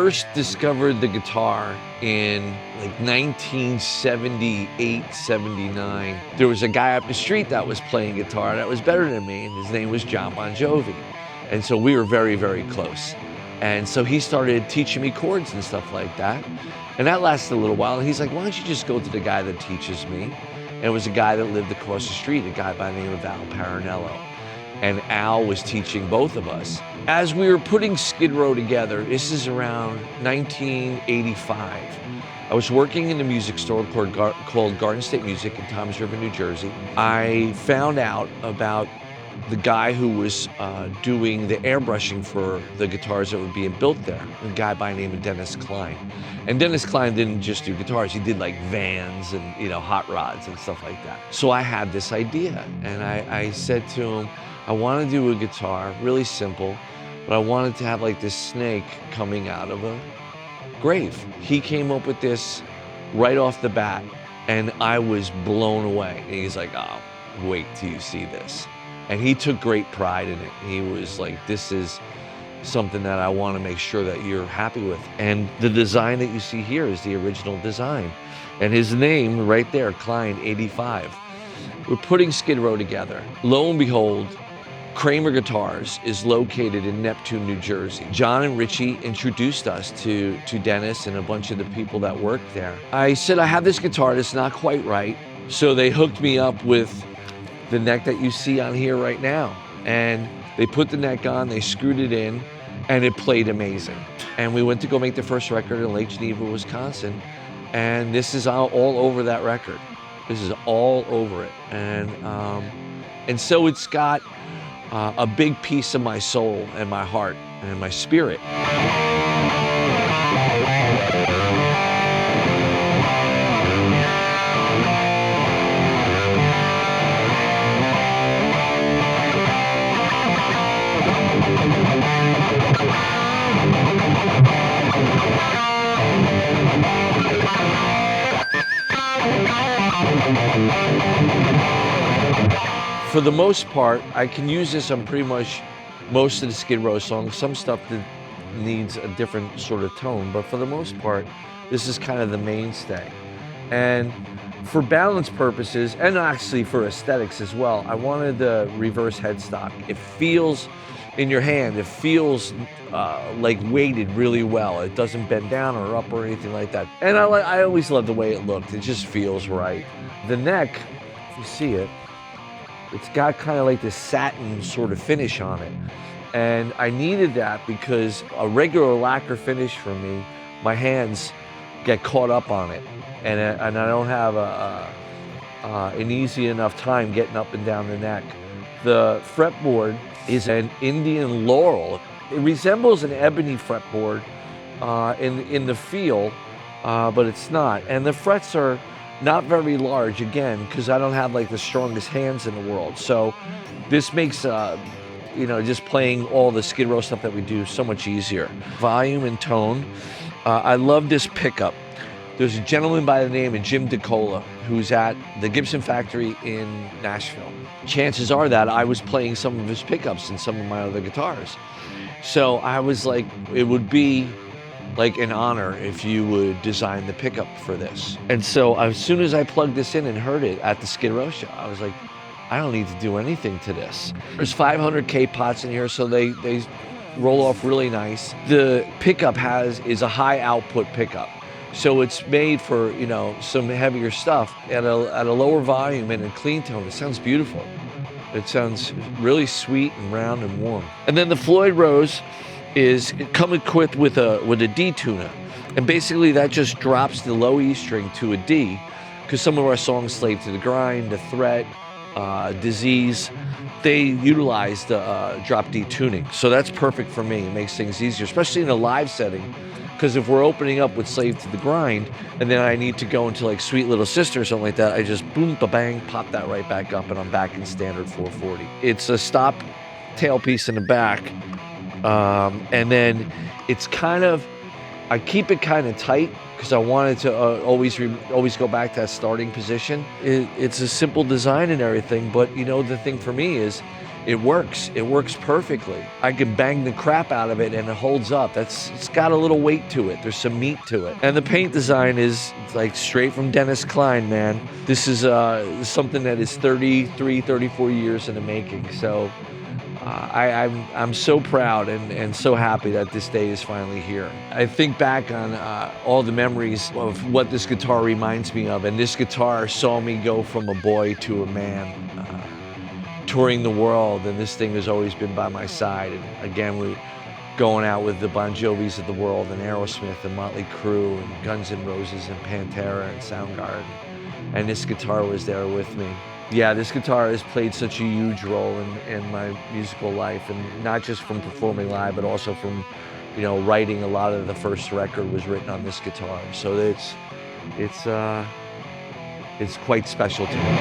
first discovered the guitar in like 1978, 79. There was a guy up the street that was playing guitar that was better than me, and his name was John Bon Jovi. And so we were very, very close. And so he started teaching me chords and stuff like that. And that lasted a little while. And he's like, why don't you just go to the guy that teaches me? And it was a guy that lived across the street, a guy by the name of Al Paranello. And Al was teaching both of us. As we were putting Skid Row together, this is around 1985, I was working in a music store called Garden State Music in Toms River, New Jersey. I found out about the guy who was doing the airbrushing for the guitars that were being built there, a guy by the name of Dennis Kline. And Dennis Kline didn't just do guitars, he did like vans and hot rods and stuff like that. So I had this idea, and I said to him, I want to do a guitar, really simple, but I wanted to have like this snake coming out of a grave. He came up with this right off the bat, and I was blown away. And he's like, oh, wait till you see this. And he took great pride in it. He was like, this is something that I want to make sure that you're happy with. And the design that you see here is the original design. And his name right there, Kline 85. We're putting Skid Row together. Lo and behold, Kramer Guitars is located in Neptune, New Jersey. John and Richie introduced us to Dennis and a bunch of the people that worked there. I said, I have this guitar that's not quite right. So they hooked me up with the neck that you see on here right now. And they put the neck on, they screwed it in, and it played amazing. And we went to go make the first record in Lake Geneva, Wisconsin. And this is all over that record. This is all over it. And so it's got a big piece of my soul and my heart and my spirit. For the most part, I can use this on pretty much most of the Skid Row songs. Some stuff that needs a different sort of tone, but for the most part, this is kind of the mainstay. And for balance purposes, and actually for aesthetics as well, I wanted the reverse headstock. It feels in your hand, it feels like weighted really well. It doesn't bend down or up or anything like that. And I always loved the way it looked. It just feels right. The neck, if you see it, it's got kind of like this satin sort of finish on it. And I needed that because a regular lacquer finish for me, my hands get caught up on it. And I don't have an easy enough time getting up and down the neck. The fretboard is an Indian laurel. It resembles an ebony fretboard in the feel, but it's not. And the frets are not very large, again, because I don't have like the strongest hands in the world. So this makes, just playing all the Skid Row stuff that we do so much easier. Volume and tone. I love this pickup. There's a gentleman by the name of Jim DeCola who's at the Gibson factory in Nashville. Chances are that I was playing some of his pickups in some of my other guitars. So I was like, it would be like an honor if you would design the pickup for this. And so as soon as I plugged this in and heard it at the Skid Row show, I was like, I don't need to do anything to this. There's 500K pots in here, so they roll off really nice. The pickup is a high output pickup. So it's made for, some heavier stuff at a lower volume and a clean tone. It sounds beautiful. It sounds really sweet and round and warm. And then the Floyd Rose is come equipped with a D-Tuna. And basically that just drops the low E string to a D, because some of our songs, Slave to the Grind, The Threat, Disease, they utilize the drop D tuning. So that's perfect for me. It makes things easier, especially in a live setting. Because if we're opening up with Slave to the Grind, and then I need to go into like Sweet Little Sister or something like that, I just boom, ba-bang, pop that right back up, and I'm back in standard 440. It's a stop tailpiece in the back, and then it's kind of, I keep it kind of tight because I wanted to always go back to that starting position. It's a simple design and everything, but the thing for me is it works. It works perfectly. I can bang the crap out of it and it holds up. It's got a little weight to it. There's some meat to it. And the paint design is like straight from Dennis Kline, man. This is something that is 33, 34 years in the making. So I'm so proud and so happy that this day is finally here. I think back on all the memories of what this guitar reminds me of, and this guitar saw me go from a boy to a man, touring the world, and this thing has always been by my side. And again, we're going out with the Bon Jovis of the world, and Aerosmith, and Motley Crue, and Guns N' Roses, and Pantera, and Soundgarden, and this guitar was there with me. Yeah, this guitar has played such a huge role in my musical life, and not just from performing live, but also from, you know, writing. A lot of the first record was written on this guitar, so it's quite special to me.